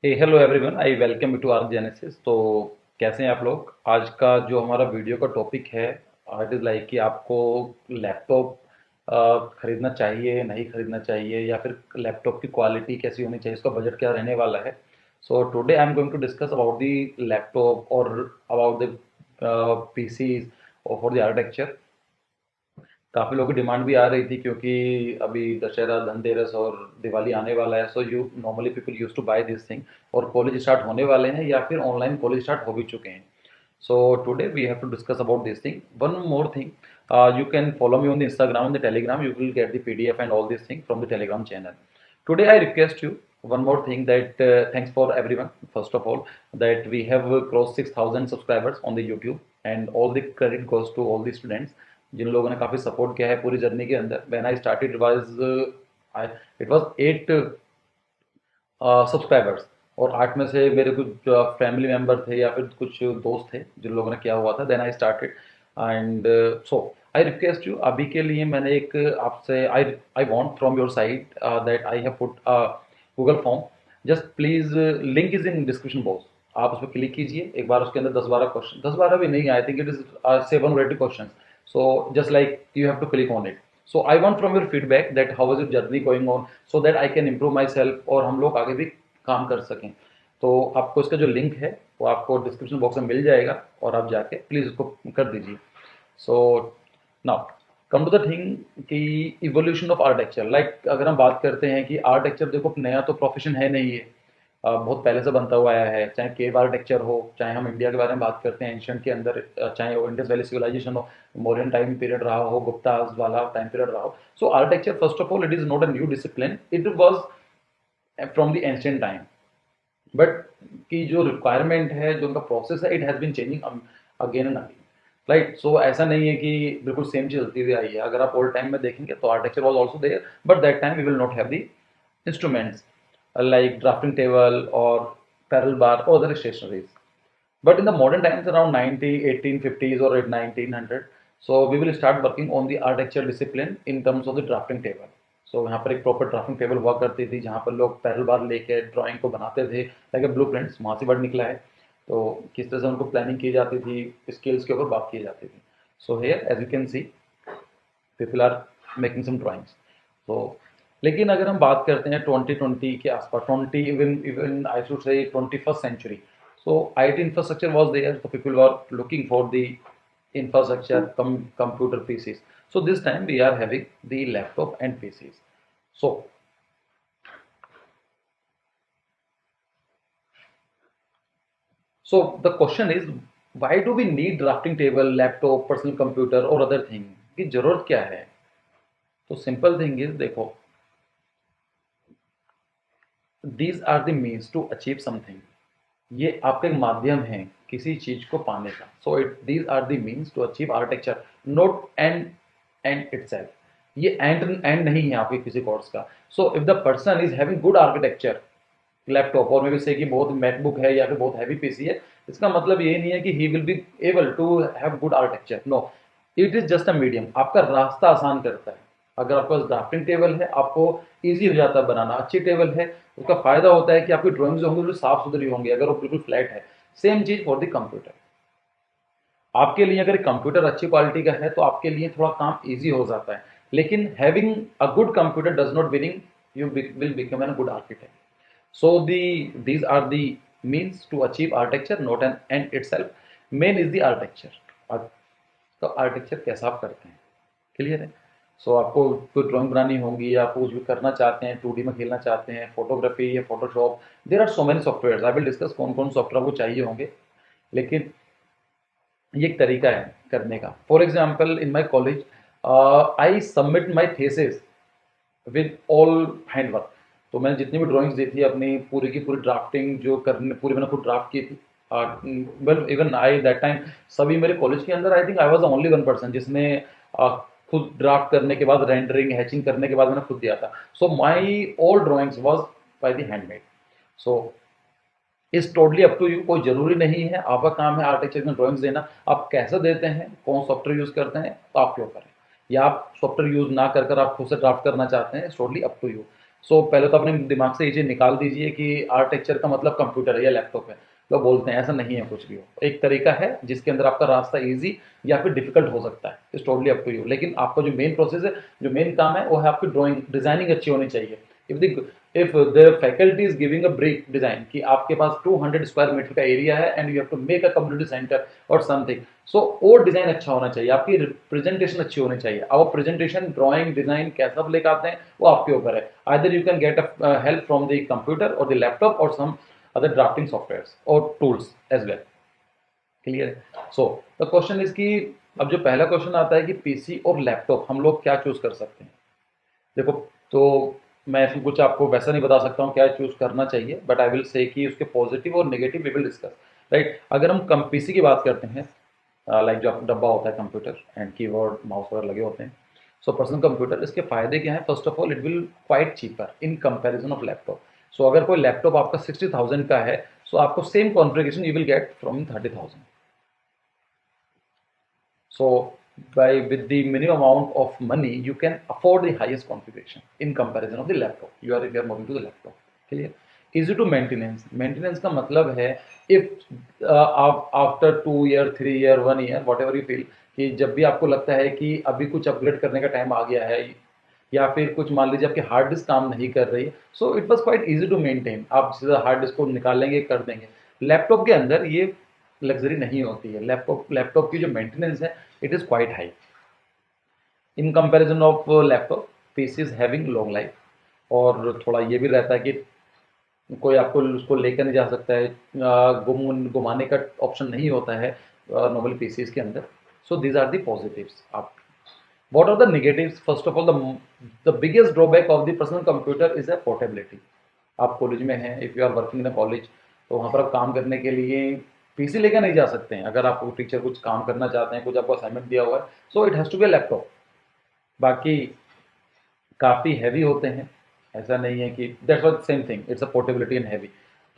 Hello everyone, I welcome you to R Genesis. तो कैसे हैं आप लोग? आज का जो हमारा वीडियो का टॉपिक है, इट इज़ लाइक कि आपको लैपटॉप खरीदना चाहिए, नहीं खरीदना चाहिए, या फिर लैपटॉप की क्वालिटी कैसी होनी चाहिए, इसका बजट क्या रहने वाला है। So today I am going to discuss about the laptop और अबाउट द पीसीज और फॉर द आर्किटेक्चर। काफ़ी लोगों की डिमांड भी आ रही थी क्योंकि अभी दशहरा, धनतेरस और दिवाली आने वाला है। So you normally people use to buy this thing, और कॉलेज स्टार्ट होने वाले हैं या फिर ऑनलाइन कॉलेज स्टार्ट हो भी चुके हैं। So today we have to discuss about this thing. One more thing, you can follow me on the Instagram and the Telegram. You will get the PDF and all these things from the Telegram channel. Today, I request you one more thing, that thanks for everyone. First of all, that we have crossed 6,000 subscribers on the YouTube, and all the credit goes to all the students जिन लोगों ने काफ़ी support किया है पूरी journey के अंदर। When I started it was 8 subscribers, और 8 में से मेरे कुछ फैमिली मेंबर थे या फिर कुछ दोस्त थे जिन लोगों ने किया हुआ था। Then I started, and so I request you, अभी के लिए मैंने एक आपसे I I want from your side that I have put Google form. Just please, link is in description box. आप उस पर क्लिक कीजिए एक बार, उसके अंदर 10-12 क्वेश्चन, 10-12 भी नहीं, I think it is 7 or 8 question. So just like you have to click on it. So I want from your feedback that how is your journey going on, so that I can improve myself और हम लोग आगे भी काम कर सकें। तो आपको इसका जो लिंक है वो आपको डिस्क्रिप्शन बॉक्स में मिल जाएगा, और आप जाके प्लीज़ उसको कर दीजिए। So now come to the thing कि इवोल्यूशन ऑफ आर्किटेक्चर, लाइक अगर हम बात करते हैं कि आर्किटेक्चर देखो नया तो प्रोफेशन है नहीं है, बहुत पहले से बनता हुआ आया है। चाहे केव आर्किटेक्चर हो, चाहे हम इंडिया के बारे में बात करते हैं एंशियंट के अंदर, चाहे वो इंडस वैली सिविलाइजेशन हो, मौर्यन टाइम पीरियड रहा हो, गुप्ताज वाला टाइम पीरियड रहा हो। So architecture first of all it is not a new discipline, it was from the ancient time. But की जो रिक्वायरमेंट है, जो उनका प्रोसेस है, it has been changing again and again. Right, so ऐसा नहीं है कि बिल्कुल सेम चीज चलती हुई आई है। अगर आप ओल्ड टाइम में देखेंगे तो architecture was also there, but that time we will not have the instruments like drafting table or parallel bar or other stationaries. But in the modern times, around 90, 1850s or 1900, so we will start working on the architecture discipline in terms of the drafting table. So यहाँ पर एक proper drafting table हुआ करती थी जहाँ पर लोग parallel बार लेके ड्राइंग को बनाते थे, लाइक ए ब्लू प्रिंट्स, वहाँ से वर्ड निकला है। तो किस तरह से उनको प्लानिंग की जाती थी, स्किल्स के ऊपर बात की जाती थी। So here as you can see people are making some drawings. तो लेकिन अगर हम बात करते हैं 2020 के आसपास, 20 even even I should say 21st century, so IT infrastructure was there, so people were looking for the infrastructure, computer PCs. So this time we are having the laptop and PCs. So the question is, why do we need drafting table, laptop, personal computer और other thing? की जरूरत क्या है? तो simple thing is, देखो, these are the means to achieve something. ये आपका एक माध्यम है किसी चीज को पाने का। So it these are the means to achieve architecture, not end end itself. ये एंड नहीं है आपके किसी कोर्स का। So if the person is having good architecture laptop, और मे बी से कि बहुत मैकबुक है या फिर बहुत हैवी पीसी है, इसका मतलब ये नहीं है कि he will be able to have good architecture. No, it is just a medium, आपका रास्ता आसान करता है। अगर आपके पास ड्राफ्टिंग टेबल है, आपको ईजी हो जाता है बनाना। अच्छी टेबल है, उसका फायदा होता है कि आपकी ड्राइंग्स होंगी बिल्कुल साफ सुथरी होंगी, अगर वो बिल्कुल फ्लैट है। सेम चीज फॉर द कंप्यूटर। आपके लिए अगर कंप्यूटर अच्छी क्वालिटी का है तो आपके लिए थोड़ा काम ईजी हो जाता है। लेकिन having a good computer does not meaning you will become an good architect. So these are the means to achieve architecture, not an end itself. Main is the architecture. तो आर्किटेक्चर कैसा आप करते हैं, clear है? So आपको कोई drawing बनानी होगी, या आपको कुछ भी करना चाहते हैं, 2D में खेलना चाहते हैं, फोटोग्राफी या Photoshop, there are so many software. I will discuss कौन कौन सॉफ्टवेयर आपको चाहिए होंगे। लेकिन ये एक तरीका है करने का। For example in my college, I submit my thesis with all handwork. तो मैंने जितनी भी ड्राइंग्स दी थी अपनी, पूरी की पूरी ड्राफ्टिंग जो करने, पूरी मैंने खुद ड्राफ्ट की थी। Well even I that time, सभी मेरे कॉलेज के अंदर I think I was the only one person जिसने खुद ड्राफ्ट करने के बाद, रेंडरिंग हैचिंग करने के बाद मैंने खुद दिया था। So my all drawings was by the handmade. So is totally up to you, कोई जरूरी नहीं है आपका काम है आर्किटेक्चर में ड्राइंग्स देना। आप कैसे देते हैं, कौन सॉफ्टवेयर यूज करते हैं, तो आप क्यों करें, या आप सॉफ्टवेयर यूज ना कर कर आप खुद से ड्राफ्ट करना चाहते हैं, it's totally up to you. So पहले तो अपने दिमाग से ये चीज़ निकाल दीजिए कि आर्किटेक्चर का मतलब कंप्यूटर है या लैपटॉप है। लोग बोलते हैं, ऐसा नहीं है कुछ भी हो। एक तरीका है जिसके अंदर आपका रास्ता ईज़ी या फिर डिफ़िकल्ट हो सकता है, it's totally up to you. लेकिन आपका जो मेन प्रोसेस है, जो मेन काम है, वो है आपकी ड्राइंग, डिज़ाइनिंग अच्छी होनी चाहिए। If the faculty is giving a brief design कि आपके पास 200 स्क्वायर मीटर का एरिया है and you have to make a community centre और समथिंग, सो वो डिज़ाइन अच्छा होना चाहिए, आपकी प्रेजेंटेशन अच्छी होनी चाहिए। अब वो प्रेजेंटेशन, ड्राइंग, डिज़ाइन कैसा आप लेकर आते हैं, वो आपके ऊपर है। Either you can get a help from the computer or the laptop or some other drafting softwares or tools as well. Clear है? सो द क्वेश्चन इज कि अब जो पहला क्वेश्चन आता है कि पीसी और लैपटॉप हम लोग क्या चूज कर सकते हैं। देखो, तो मैं ऐसे कुछ आपको वैसा नहीं बता सकता हूँ क्या चूज करना चाहिए, बट आई विल से कि उसके पॉजिटिव और negative we will discuss, right. अगर हम कम पीसी की बात करते हैं, लाइक जो डब्बा होता है कंप्यूटर एंड कीबोर्ड माउस वगैरह लगे होते हैं, सो पर्सनल कंप्यूटर, इसके फायदे क्या हैं? First of all it will quite cheaper in comparison of laptop. So अगर कोई लैपटॉप आपका 60,000 का है, सो आपको same configuration you will get from 30,000। So by with the minimum amount of money, you can afford the highest configuration in comparison of the laptop. If you are moving to the laptop, clear? Easy to maintenance. Maintenance का मतलब है if after 2 year, 3 year, 1 year, whatever you feel कि जब भी आपको लगता है कि अभी कुछ अपग्रेड करने का टाइम आ गया है, या फिर कुछ मान लीजिए आपकी हार्ड डिस्क काम नहीं कर रही, so it was quite easy to maintain. आप सीधा हार्ड डिस्क को निकालेंगे, कर देंगे। लैपटॉप के अंदर ये लग्जरी नहीं होती है। लैपटॉप लैपटॉप की जो मेंटेनेंस है, it is quite high in comparison of laptop. PC is having long life, और थोड़ा ये भी रहता है कि कोई आपको उसको लेकर नहीं जा सकता है, घुमाने का ऑप्शन नहीं होता है नॉर्मल पीसीज के अंदर। So these are the positives. आप what are the negatives? First of all, the biggest drawback of the personal computer is a portability. आप कॉलेज में हैं, if you are working in a college, तो वहाँ पर आप काम करने के लिए पीसी लेकर नहीं जा सकते हैं। अगर आपको टीचर कुछ काम करना चाहते हैं, कुछ आपको असाइनमेंट दिया हुआ है, so it has to be a laptop. बाकी काफ़ी हैवी होते हैं, ऐसा नहीं है कि that's what same thing, it's a portability and heavy.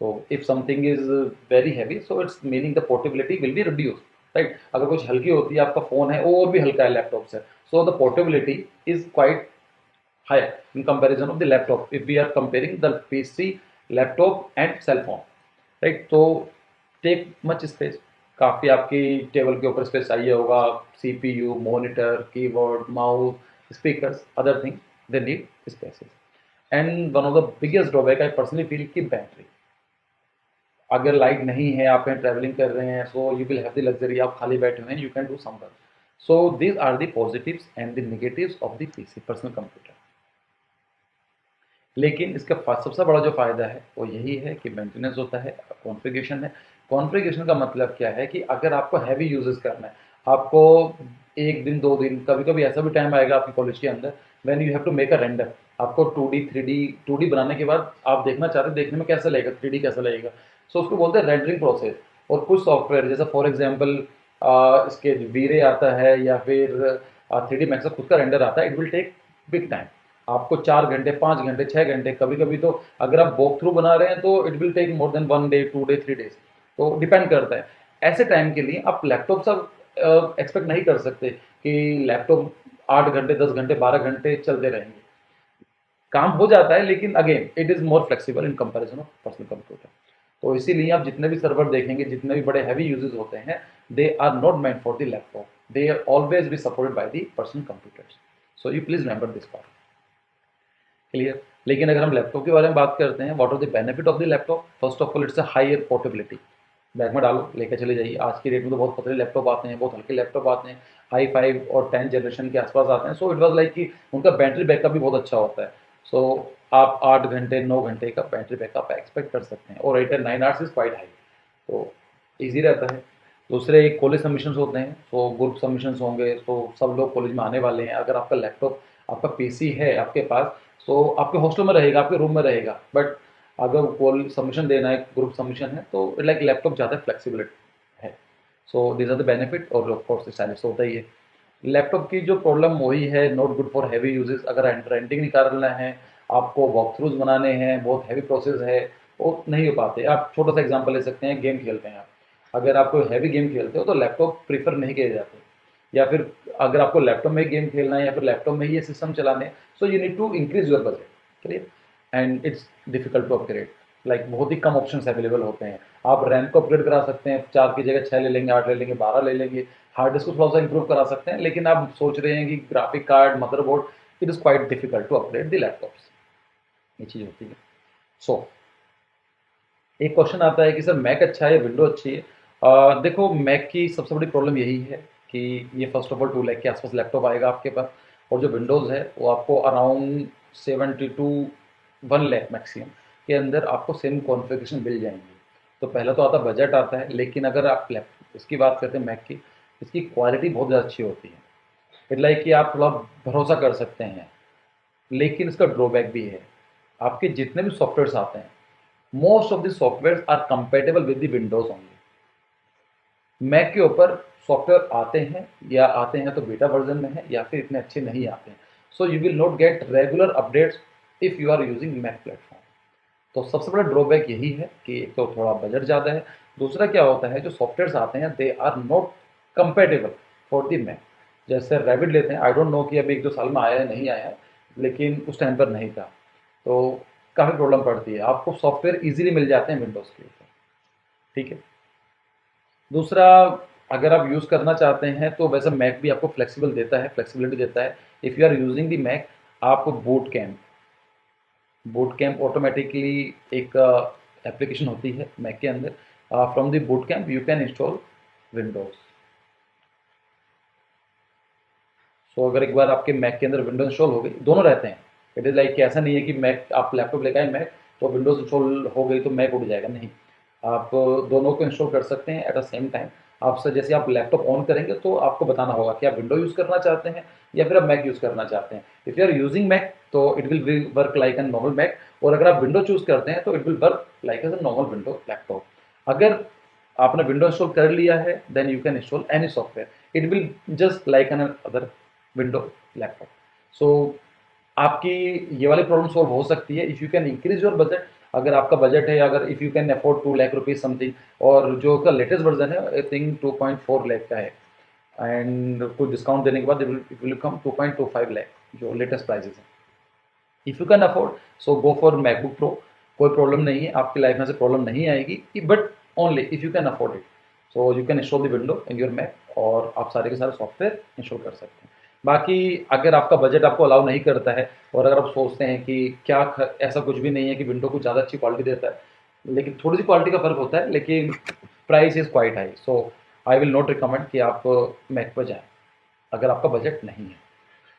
तो if something is very heavy, so it's meaning the portability will be reduce, right. अगर कुछ हल्की होती है, आपका फ़ोन है वो और भी हल्का है लैपटॉप से, so the portability is quite higher in comparison of the laptop if we are comparing the PC, laptop and cell phone, right। तो टेक मच स्पेस, काफ़ी आपकी टेबल के ऊपर स्पेस चाहिए होगा। CPU, monitor, keyboard, mouse, speakers, other thing, they need spaces. And one of the biggest drawback I personally feel की battery. अगर light नहीं है, आप कहीं ट्रैवलिंग कर रहे हैं, so you will have the luxury, आप खाली बैठे हुए हैं, you can do some work. So these are the positives and the negatives of the PC, personal computer. लेकिन इसका सबसे बड़ा जो फ़ायदा है वो यही है कि मेंटेनेंस होता है, कॉन्फ़िगरेशन है। कॉन्फ़िगरेशन का मतलब क्या है कि अगर आपको हैवी यूजेस करना है, आपको 1 दिन 2 दिन, कभी-कभी ऐसा भी टाइम आएगा आपके कॉलेज के अंदर when you have to make a render. आपको 2D 3D बनाने के बाद आप देखना चाहते हैं देखने में कैसा लगेगा, 3D कैसा लगेगा। सो उसको बोलते हैं रेंडरिंग प्रोसेस। और कुछ सॉफ्टवेयर जैसे फॉर एग्जांपल इसके वी-रे आता है या फिर 3D मैक्स का खुद का रेंडर आता है, it will take big time. आपको 4 घंटे, 5 घंटे, 6 घंटे, कभी-कभी तो अगर आप वॉक थ्रू बना रहे हैं तो it will take more than 1 day, 2 day, 3 days, तो डिपेंड करता है। ऐसे टाइम के लिए आप लैपटॉप से एक्सपेक्ट नहीं कर सकते कि लैपटॉप 8 घंटे, 10 घंटे, 12 घंटे चलते रहेंगे। काम हो जाता है, लेकिन again it is more flexible in comparison of personal computer. तो इसीलिए आप जितने भी सर्वर देखेंगे, जितने भी बड़े हैवी यूजेस होते हैं, they are not meant for the laptop, they are always be supported by the personal computers. So you please remember this part, clear. लेकिन अगर हम लैपटॉप के बारे में बात करते हैं, what are the benefit of the laptop? First of all it's a higher portability. Bag में डालो, लेकर चले जाइए। आज की डेट में तो बहुत पतले लैपटॉप आते हैं, बहुत हल्के लैपटॉप आते हैं, हाई 5 और 10 जनरेशन के आसपास आते हैं। सो इट वाज लाइक कि उनका बैटरी बैकअप भी बहुत अच्छा होता है। सो आप 8 घंटे, 9 घंटे का बैटरी बैकअप एक्सपेक्ट कर सकते हैं, और 8 and 9 hours is quite high, तो ईजी रहता है। दूसरे कॉलेज सबमिशंस होते हैं, तो ग्रुप सबमिशंस होंगे, तो सब लोग कॉलेज में आने वाले हैं। अगर आपका लैपटॉप, आपका पीसी है आपके पास, तो आपके हॉस्टल में रहेगा, आपके रूम में रहेगा। बट अगर कॉल सबमिशन देना है, ग्रुप सबमिशन है, तो लाइक लैपटॉप ज़्यादा फ्लेक्सिबिलिटी है। So this are the benefit, और ऑफ कोर्स स्टाइलिश होता ही है। लैपटॉप की जो प्रॉब्लम वही है, not good for heavy usages. अगर रेंटिंग निकालना है, आपको वॉक थ्रूज बनाने हैं, बहुत हैवी प्रोसेस है, वो नहीं हो पाते। आप छोटा सा एग्जांपल ले सकते हैं, गेम खेलते हैं आप। अगर आप कोई हैवी गेम खेलते हो तो लैपटॉप प्रीफर नहीं किए जाते। या फिर अगर आपको लैपटॉप में गेम खेलना है या फिर लैपटॉप में ही ये सिस्टम चलाने हैं, so you need to increase your budget, clear. And it's difficult to upgrade. Like बहुत ही कम ऑप्शंस अवेलेबल होते हैं। आप रैम को अपग्रेड करा सकते हैं, 4 की जगह 6 ले लेंगे, 8 ले लेंगे, 12 ले लेंगे। हार्ड डिस्क को थोड़ा सा इंप्रूव करा सकते हैं, लेकिन आप सोच रहे हैं कि graphic card, motherboard, it is quite difficult to upgrade the laptops. ये चीज़ होती है। सो एक क्वेश्चन आता है कि सर मैक अच्छा है या विंडो अच्छी है? देखो, मैक की सबसे बड़ी प्रॉब्लम यही है कि ये फर्स्ट ऑफ ऑल 2 लाख के आसपास लैपटॉप आएगा आपके पास, और जो विंडोज़ है वो आपको अराउंड 70 टू 1 लाख मैक्सिमम के अंदर आपको सेम कॉन्फ़िगरेशन मिल जाएंगी। तो पहला तो आता बजट आता है, लेकिन अगर आप लैप इसकी बात करते हैं मैक की, इसकी क्वालिटी बहुत ज़्यादा अच्छी होती है। इट लाइक कि आप थोड़ा भरोसा कर सकते हैं। लेकिन इसका ड्रॉबैक भी है। आपके जितने भी सॉफ्टवेयर्स आते हैं, most of the software are compatible with the Windows only. Mac के ऊपर सॉफ्टवेयर आते हैं, या आते हैं तो बीटा वर्जन में है, या फिर इतने अच्छे नहीं आते हैं। So you will not get regular updates if you are using Mac platform. तो सबसे बड़ा ड्रॉबैक यही है कि एक तो थोड़ा बजट ज़्यादा है। दूसरा क्या होता है, जो सॉफ्टवेयर्स आते हैं they are not compatible for the Mac. जैसे रैबिट लेते हैं, आई डोंट नो कि अभी 1-2 साल में आया है नहीं आया है, लेकिन उस टाइम पर नहीं था। तो काफ़ी प्रॉब्लम पड़ती है। आपको सॉफ्टवेयर ईजिली मिल जाते हैं विंडोज़ के ऊपर, ठीक है। दूसरा, अगर आप यूज़ करना चाहते हैं तो वैसे मैक भी आपको फ्लेक्सिबल देता है, फ्लेक्सिबिलिटी देता है। If you are using the Mac, आपको बूट कैंप ऑटोमेटिकली एक एप्लीकेशन होती है मैक के अंदर। From the boot camp you can install Windows. So अगर एक बार आपके मैक के अंदर विंडोज इंस्टॉल हो गई, दोनों रहते हैं। इट इज़ लाइक कि ऐसा नहीं है कि मैक आप लैपटॉप लेकर आए मैक, तो विंडोज इंस्टॉल हो गई तो मैक उड़ जाएगा, नहीं। आप दोनों को इंस्टॉल कर सकते हैं एट द सेम टाइम। आपसे जैसे आप लैपटॉप ऑन करेंगे तो आपको बताना होगा कि आप विंडो यूज़ करना चाहते हैं या फिर आप मैक यूज़ करना चाहते हैं। If you are using Mac तो it will work like an normal Mac, और अगर आप विंडो चूज़ करते हैं तो it will work like as a normal window laptop. अगर आपने विंडो इंस्टॉल कर लिया है, then you can install any software, it will just like an other window laptop. So आपकी ये वाली प्रॉब्लम सॉल्व हो सकती है if you can increase your budget. अगर आपका बजट है, अगर if you can afford 2 lakh rupees something, और जो उसका लेटेस्ट वर्जन है आई थिंक 2.4 लाख का है, एंड कुछ डिस्काउंट देने के बाद इट विल कम 2.25 लाख, जो लेटेस्ट प्राइसेस है। If you can afford, so go for MacBook Pro. कोई प्रॉब्लम नहीं है, आपकी लाइफ में से प्रॉब्लम नहीं आएगी, but only if you can afford it. So you can install the window in your Mac, और आप सारे के सारे सॉफ्टवेयर इंस्टॉल कर सकते हैं। बाकी अगर आपका बजट आपको अलाउ नहीं करता है, और अगर आप सोचते हैं कि क्या ऐसा कुछ भी नहीं है कि विंडो कुछ ज़्यादा अच्छी क्वालिटी देता है, लेकिन थोड़ी सी क्वालिटी का फ़र्क होता है, लेकिन price is quite high. So I will not recommend कि आप मैक पर जाएँ अगर आपका बजट नहीं है।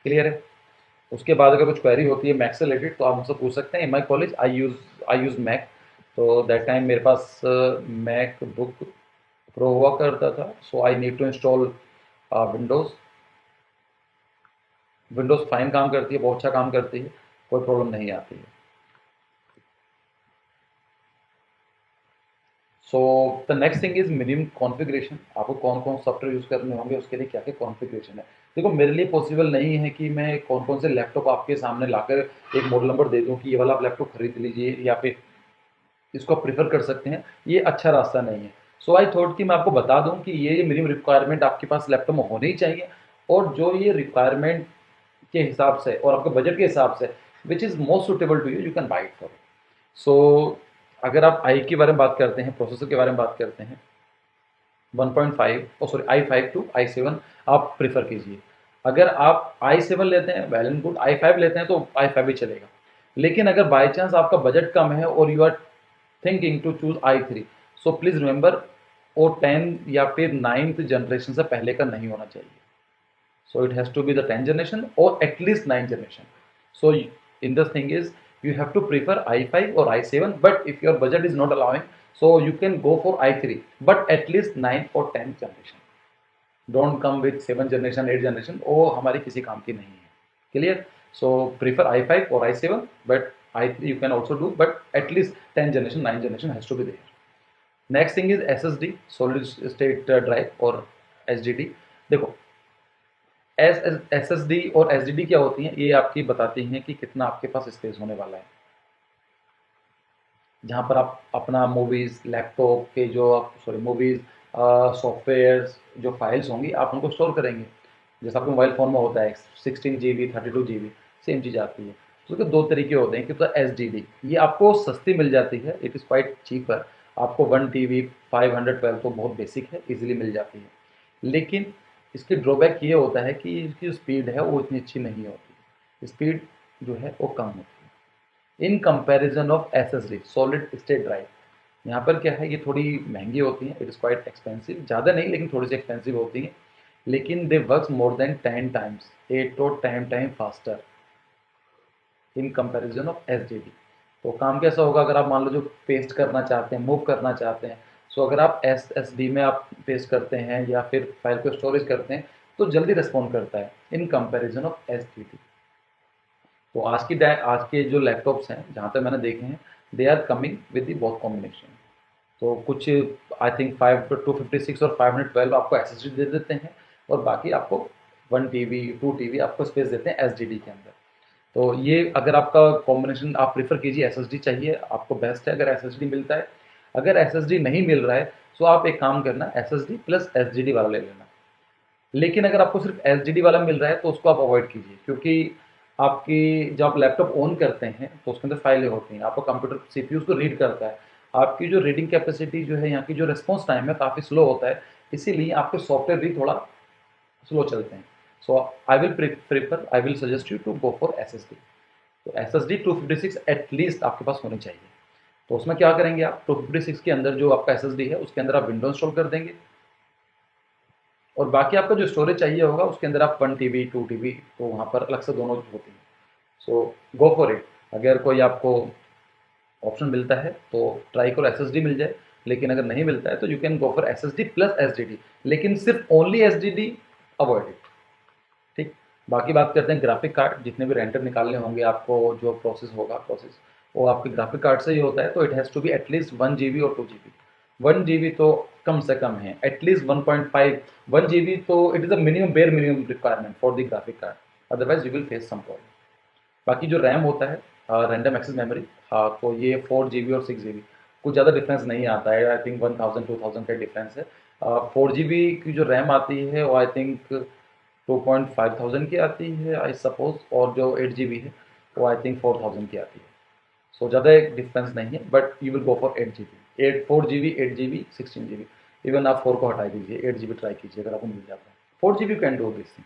क्लियर है? उसके बाद अगर कुछ क्वेरी होती है मैक से रिलेटेड तो आप मुझसे पूछ सकते हैं। In my college I use Mac. तो दैट टाइम मेरे पास मैक बुक प्रो हुआ करता था। So I need to install Windows. Windows fine काम करती है, बहुत अच्छा काम करती है, कोई प्रॉब्लम नहीं आती है। So the next thing is minimum configuration. आपको कौन कौन सॉफ्टवेयर यूज़ करने होंगे, उसके लिए क्या क्या कॉन्फ़िगरेशन है। देखो, मेरे लिए पॉसिबल नहीं है कि मैं कौन कौन से लैपटॉप आपके सामने लाकर एक मॉडल नंबर दे दूं कि ये वाला आप लैपटॉप खरीद लीजिए, या फिर इसको आप प्रेफर कर सकते हैं। ये अच्छा रास्ता नहीं है। सो आई थॉट कि मैं आपको बता दूं कि ये मिनिमम रिक्वायरमेंट आपके पास लैपटॉप में होनी ही चाहिए, और जो ये रिक्वायरमेंट के हिसाब से और आपके बजट के हिसाब से which is most suitable to you, you can buy it for. So अगर आप आई के बारे में बात करते हैं, प्रोसेसर के बारे में बात करते हैं, 1.5 सॉरी i5 टू i7 आप प्रेफर कीजिए। अगर आप i7 लेते हैं वेल एंड गुड, i5 लेते हैं तो i5 भी चलेगा। लेकिन अगर बाय चांस आपका बजट कम है और you are thinking to choose i3, so please remember वो 10 या फिर 9th जनरेशन से पहले का नहीं होना चाहिए। So it has to be the 10th generation or at least 9th generation. So in this thing is you have to prefer i5 or i7, but if your budget is not allowing, so you can go for i3, but at least 9th or 10th generation. Don't come with 7th generation, 8th generation, वो हमारी किसी काम की नहीं है। Clear? So prefer i5 or i7, but i3 you can also do, but at least 10th generation, 9th generation has to be there. Next thing is SSD, solid state drive or SSD। देखो, S S D और S D D क्या होती हैं, ये आपकी बताती हैं कि कितना आपके पास स्पेस होने वाला है। जहाँ पर आप अपना मूवीज़, लैपटॉप के जो सॉरी मूवीज़, सॉफ्टवेयर्स, जो फाइल्स होंगी आप उनको स्टोर करेंगे। जैसा आपके मोबाइल फ़ोन में होता है 16 GB, 32 GB, सेम चीज़ आती है। उसके दो तरीके होते हैं कि तो एसडीडी, ये आपको सस्ती मिल जाती है, इट इज़ क्वाइट चीपर। आपको 1 टीबी 512 तो बहुत बेसिक है, इजीली मिल जाती है। लेकिन इसकी ड्रॉबैक ये होता है कि इसकी जो स्पीड है वो इतनी अच्छी नहीं होती, स्पीड जो है वो कम होती है इन comparison of SSD, solid state drive. यहाँ पर क्या है, ये थोड़ी महंगी होती हैं, इट इज़ क्वाइट एक्सपेंसिव, ज़्यादा नहीं लेकिन थोड़ी सी एक्सपेंसिव होती हैं, लेकिन दे वर्क्स मोर देन 10 टाइम्स, 8 और 10 time faster in comparison of SDD. तो काम कैसा होगा, अगर आप मान लो जो पेस्ट करना चाहते हैं, मूव करना चाहते हैं, सो अगर आप एसएसडी में आप पेस्ट करते हैं या फिर फाइल को स्टोरेज करते हैं तो जल्दी रिस्पॉन्ड करता है इन कंपैरिजन ऑफ एसडीडी। तो आज के जो लैपटॉप्स हैं जहाँ तक मैंने देखे हैं, they are coming with the both combination. तो कुछ आई थिंक 256 और 512 आपको एसएसडी दे देते हैं, और बाकी आपको 1 टीबी 2 टीबी आपको स्पेस देते हैं एसडीडी के अंदर। तो ये अगर आपका कॉम्बिनेशन आप प्रेफर कीजिए, एसएसडी चाहिए आपको बेस्ट है अगर एसएसडी मिलता है। अगर एसएसडी नहीं मिल रहा है तो आप एक काम करना, एसएसडी प्लस एसडीडी वाला ले लेना। लेकिन अगर आपको सिर्फ एसडीडी वाला मिल रहा है तो उसको आप अवॉइड कीजिए, क्योंकि आपकी जब आप लैपटॉप ऑन करते हैं तो उसके अंदर फाइलें होती हैं, आपका कंप्यूटर सीपीयू उसको रीड करता है, आपकी जो रीडिंग कैपेसिटी जो है, यहाँ की जो रिस्पॉन्स टाइम है काफ़ी स्लो होता है, इसीलिए आपके सॉफ्टवेयर भी थोड़ा स्लो चलते हैं। So I will suggest you to go for SSD. तो एसएसडी 256 एटलीस्ट आपके पास होनी चाहिए। तो उसमें क्या करेंगे आप, 256 के अंदर जो आपका एसएसडी है उसके अंदर आप विंडो इंस्टॉल कर देंगे, और बाकी आपका जो स्टोरेज चाहिए होगा उसके अंदर आप 1 टीबी 2 टीबी, तो वहाँ पर अलग से दोनों होती हैं। सो गो फॉर इट। अगर कोई आपको ऑप्शन मिलता है तो ट्राई करो एसएसडी मिल जाए, लेकिन अगर नहीं मिलता है तो you can go for SSD plus SDD, लेकिन सिर्फ ओनली एसडीडी अवॉइड इट। ठीक, बाकी बात करते हैं ग्राफिक कार्ड। जितने भी रेंडर निकालने होंगे आपको, जो प्रोसेस वो आपके ग्राफिक कार्ड से ही होता है, तो it has to be at least 1 GB और 2 GB। 1 GB तो कम से कम है, एटलीस्ट 1.5 1 GB तो it is the minimum bare minimum requirement for the graphic card, otherwise you will face some problem. बाकी जो रैम होता है, रैंडम एक्सेस मेमोरी, हाँ तो ये 4 GB और 6 GB, कुछ ज़्यादा डिफरेंस नहीं आता है, आई थिंक 1000 2000 का डिफरेंस है। 4 GB की जो रैम आती है वो आई थिंक 2,500 की आती है आई सपोज, और जो 8 GB है वो आई थिंक 4000 की आती है। सो ज़्यादा एक डिफरेंस नहीं है, but you will go for 8 GB 4 GB 8 GB 16 GB। Even आप 4 को हटा दीजिए, 8 GB ट्राई कीजिए अगर आपको मिल जाता है। 4 GB can do this thing.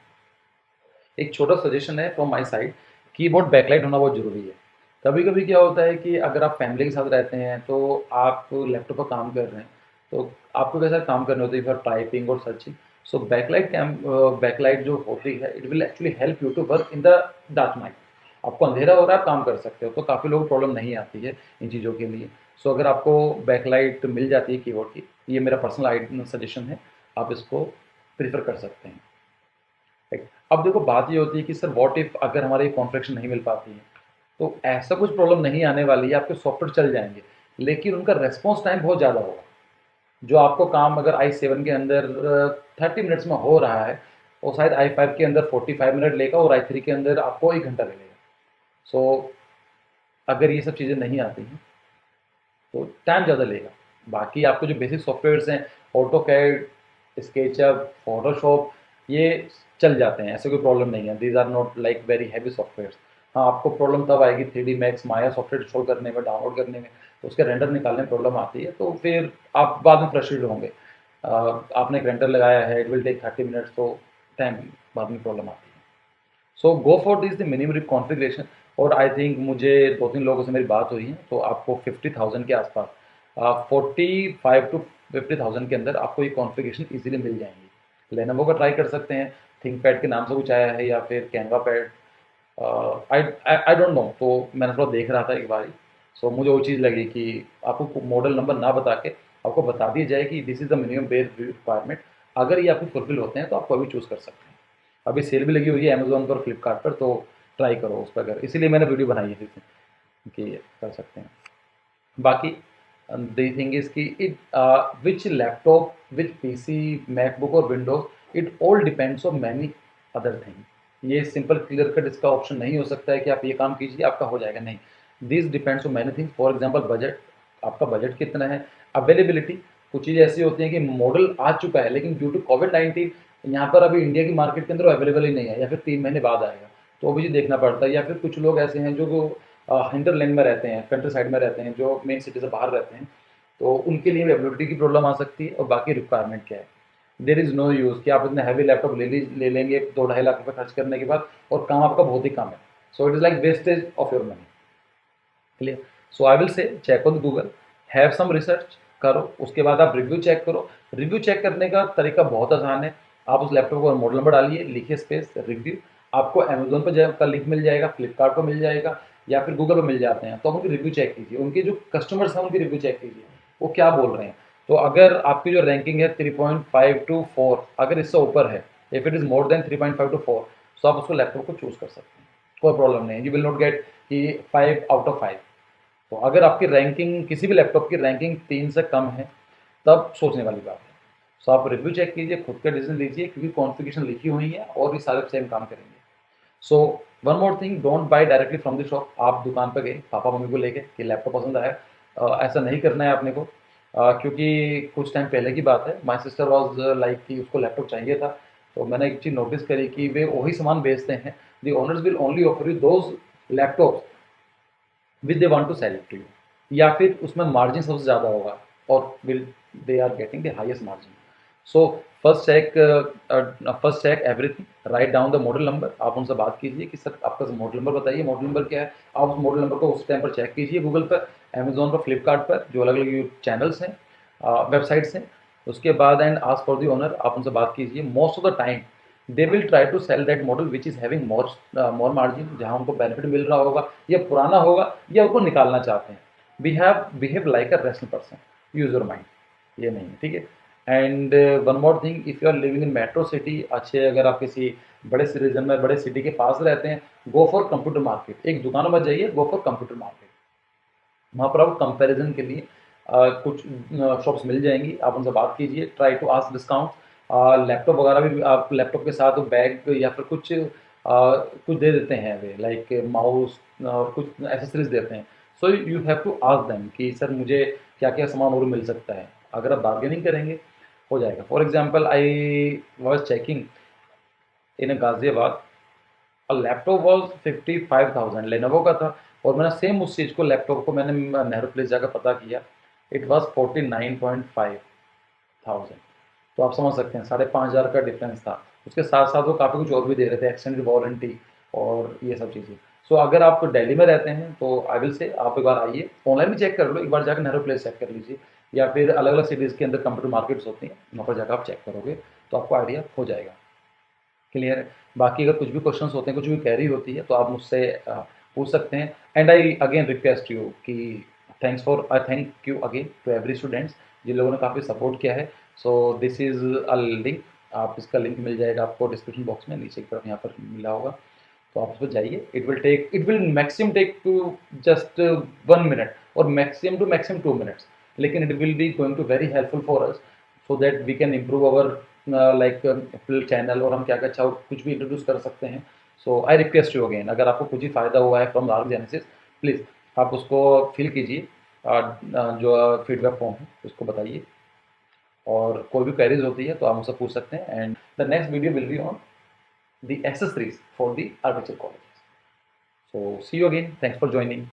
एक छोटा सजेशन है from my side, keyboard backlight होना बहुत ज़रूरी है। कभी कभी क्या होता है कि अगर आप फैमिली के साथ रहते हैं तो आप लैपटॉप पर काम कर रहे हैं, तो आपको कैसा काम करने होते हैं फॉर टाइपिंग और सर्चिंग। सो बैकलाइट जो होती है, it will actually help you to work in the dark night. आपको अंधेरा हो रहा है, आप काम कर सकते हो, तो काफ़ी लोग प्रॉब्लम नहीं आती है इन चीज़ों के लिए। सो अगर आपको बैकलाइट मिल जाती है कीबोर्ड की, ये मेरा पर्सनल सजेशन है, आप इसको प्रीफर कर सकते हैं। राइट। अब देखो बात ये होती है कि सर व्हाट इफ अगर हमारी कॉन्फ़िगरेशन नहीं मिल पाती है, तो ऐसा कुछ प्रॉब्लम नहीं आने वाली है, आपके सॉफ्टवेयर चल जाएँगे, लेकिन उनका रिस्पॉन्स टाइम बहुत ज़्यादा होगा। जो आपको काम अगर i7 के अंदर 30 मिनट्स में हो रहा है, वो शायद i5 के अंदर 45 मिनट लेगा, और i3 के अंदर आपको 1 घंटा लगेगा। सो अगर ये सब चीज़ें नहीं आती हैं तो टाइम ज़्यादा लेगा। बाकी आपके जो बेसिक सॉफ्टवेयर्स हैं, ऑटोकैड, स्केचअप, फोटोशॉप, ये चल जाते हैं, ऐसे कोई प्रॉब्लम नहीं है। These are not like very heavy softwares. हाँ, आपको प्रॉब्लम तब आएगी 3D मैक्स माया सॉफ्टवेयर इंस्टॉल करने में, डाउनलोड करने में, तो उसके रेंडर निकालने में प्रॉब्लम आती है, तो फिर आप बाद में फ्रस्ट्रेटेड होंगे। आपने एक रेंडर लगाया है, इट विल टेक 30 मिनट्स, तो टाइम बाद में प्रॉब्लम आती है। So go for this the minimum configuration. और आई थिंक मुझे 2-3 लोगों से मेरी बात हुई है, तो आपको 50,000 के आसपास, 45 टू 50,000 के अंदर आपको ये कॉन्फ़िगरेशन ईज़िली मिल जाएँगी। लेनोवो का ट्राई कर सकते हैं, थिंकपैड के नाम से कुछ आया है, या फिर Canva pad, I don't know. तो मैंने थोड़ा देख रहा था एक बारी, सो मुझे वो चीज़ लगी कि आपको मॉडल नंबर ना बता के आपको बता दिया जाए कि this is the minimum base requirement. अगर ये आपको फुलफिल होते हैं तो आप अभी चूज़ कर सकते हैं। अभी सेल भी लगी हुई है अमेज़न पर, फ्लिपकार्ट पर, तो ट्राई करो उस पर अगर, इसीलिए मैंने वीडियो बनाई है कि कर सकते हैं। बाकी द थिंग इज़ कि it which laptop, which PC, MacBook और Windows, it all depends on many other thing. ये सिंपल क्लियर कट इसका ऑप्शन नहीं हो सकता है कि आप ये काम कीजिए आपका हो जाएगा, नहीं। This depends on many things. For example budget, आपका बजट कितना है, अवेलेबिलिटी। कुछ चीज़ें ऐसी होती हैं कि मॉडल आ चुका है, लेकिन ड्यू टू कोविड-19 यहाँ पर अभी इंडिया की मार्केट के अंदर अवेलेबल ही नहीं है, या फिर 3 महीने बाद आएगा, तो वो भी देखना पड़ता है। या फिर कुछ लोग ऐसे हैं जो हिंटरलैंड में रहते हैं, कंट्री साइड में रहते हैं, जो मेन सिटी से बाहर रहते हैं, तो उनके लिए अवेलेबिलिटी की प्रॉब्लम आ सकती है। और बाकी रिक्वायरमेंट क्या है, देर इज़ नो यूज़ कि आप इतने हैवी लैपटॉप ले लेंगे 2-2.5 लाख रुपये खर्च करने के बाद, और काम आपका बहुत ही कम है। So it is like wastage of your money. Clear. So I will say check on Google, have some research करो, उसके बाद आप रिव्यू चेक करो। रिव्यू चेक करने का तरीका बहुत आसान है। आप उस लैपटॉप को मॉडल नंबर डालिए, लिखिए स्पेस रिव्यू, आपको अमेजोन पर का लिंक मिल जाएगा, फ्लिपकार्ट पर मिल जाएगा, या फिर गूगल पर मिल जाते हैं। तो आप उनकी रिव्यू चेक कीजिए, उनके जो कस्टमर्स हैं उनकी रिव्यू चेक कीजिए, वो क्या बोल रहे हैं। तो अगर आपकी जो रैंकिंग है 3.5 to 4, अगर इससे ऊपर है, if it is more than 3.5 to 4, तो आप उसको लैपटॉप को चूज़ कर सकते हैं, कोई प्रॉब्लम नहीं है। यू विल नॉट गेट कि 5 out of 5। तो अगर आपकी रैंकिंग, किसी भी लैपटॉप की रैंकिंग 3 से कम है, तब सोचने वाली बात है। सो आप रिव्यू चेक कीजिए, खुद का डिसीजन लीजिए, क्योंकि कॉन्फ़िगरेशन लिखी हुई है और ये सारे सेम काम करेंगे। So one more thing, don't buy directly from the shop. आप दुकान पर गए पापा मम्मी को लेके कि लैपटॉप पसंद आया, ऐसा नहीं करना है आपने को। क्योंकि कुछ टाइम पहले की बात है, माई सिस्टर वॉज लाइक कि उसको लैपटॉप चाहिए था। तो मैंने एक चीज़ नोटिस करी कि वे वही सामान बेचते हैं, the owners will only offer you those laptops which they want to sell it to you, या फिर उसमें मार्जिन सबसे ज़्यादा होगा, और will they are getting the highest margin. So first check everything, right down the model number. आप उनसे बात कीजिए कि सर आपका मॉडल नंबर बताइए, मॉडल नंबर क्या है। आप उस मॉडल नंबर को उस टाइम पर चेक कीजिए गूगल पर, अमेजोन पर, फ्लिपकार्ट पर, जो अलग अलग चैनल्स हैं, वेबसाइट्स हैं। उसके बाद and ask for the owner, आप उनसे बात कीजिए। Most of the time they will try to sell that model which is having more margin, जहाँ उनको बेनिफिट मिल रहा होगा, या पुराना होगा, या उनको निकालना चाहते हैं। We have behave like a rational person, use your mind, ये नहीं है, ठीक है। And one more thing, if you are living in metro city, अच्छे अगर आप किसी बड़े रीजन में, बड़े सिटी के पास रहते हैं, गो फॉर कंप्यूटर मार्केट। एक दुकानों में जाइए, गो फॉर कंप्यूटर मार्केट। वहाँ पर आपको कंपैरिजन के लिए कुछ शॉप्स मिल जाएंगी, आप उनसे बात कीजिए, try to ask discount. Laptop वगैरह भी आप लैपटॉप के साथ बैग या फिर कुछ दे देते हैं वे, लाइक माउस और कुछ एसेसरीज देते हैं। So you have to ask them कि सर मुझे क्या क्या सामान और मिल सकता है। अगर आप बार्गेनिंग करेंगे, हो जाएगा। For example, I was checking in Ghaziabad, laptop was 55,000, Lenovo का था। और मैंने सेम उस चीज़ को, लैपटॉप को मैंने नेहरू प्लेस जाकर पता किया, इट वॉज 49.5 थाउजेंड। तो आप समझ सकते हैं 5,500 का डिफरेंस था। उसके साथ साथ वो काफ़ी कुछ और भी दे रहे थे, एक्सटेंडेड वारंटी और ये सब चीज़ें। सो अगर आप दिल्ली में रहते हैं तो आई विल से आप एक बार आइए, ऑनलाइन भी चेक कर लो, एक बार जाकर नेहरू प्लेस चेक कर लीजिए, या फिर अलग अलग सिटीज़ के अंदर कंप्यूटर मार्केट्स होती हैं, वहाँ पर जाकर आप चेक करोगे तो आपको आइडिया हो जाएगा। क्लियर है। बाकी अगर कुछ भी क्वेश्चंस होते हैं, कुछ भी क्वेरी होती है, तो आप मुझसे पूछ सकते हैं। And I again request you कि I thank you again to every students जिन लोगों ने काफ़ी सपोर्ट किया है। So this is a link, आप इसका लिंक मिल जाएगा आपको डिस्क्रिप्शन बॉक्स में, नीचे की तरफ यहाँ पर मिला होगा, तो आप उस पर जाइए। It will maximum take to just 1 minute, और मैक्सिमम 2 मिनट्स, लेकिन it will be going to very helpful for us, so that we can improve our like fill channel, और हम क्या क्या अच्छा कुछ भी इंट्रोड्यूस कर सकते हैं। So I request you again, अगर आपको कुछ ही फ़ायदा हुआ है फ्रॉम आर्क जेनेसिस, प्लीज़ आप उसको फिल कीजिए, जो फीडबैक फॉर्म है उसको बताइए, और कोई भी क्वेरीज होती है तो आप मुझसे पूछ सकते हैं। And the next video will be on the accessories for the architecture colleges. So see you again. Thanks for joining.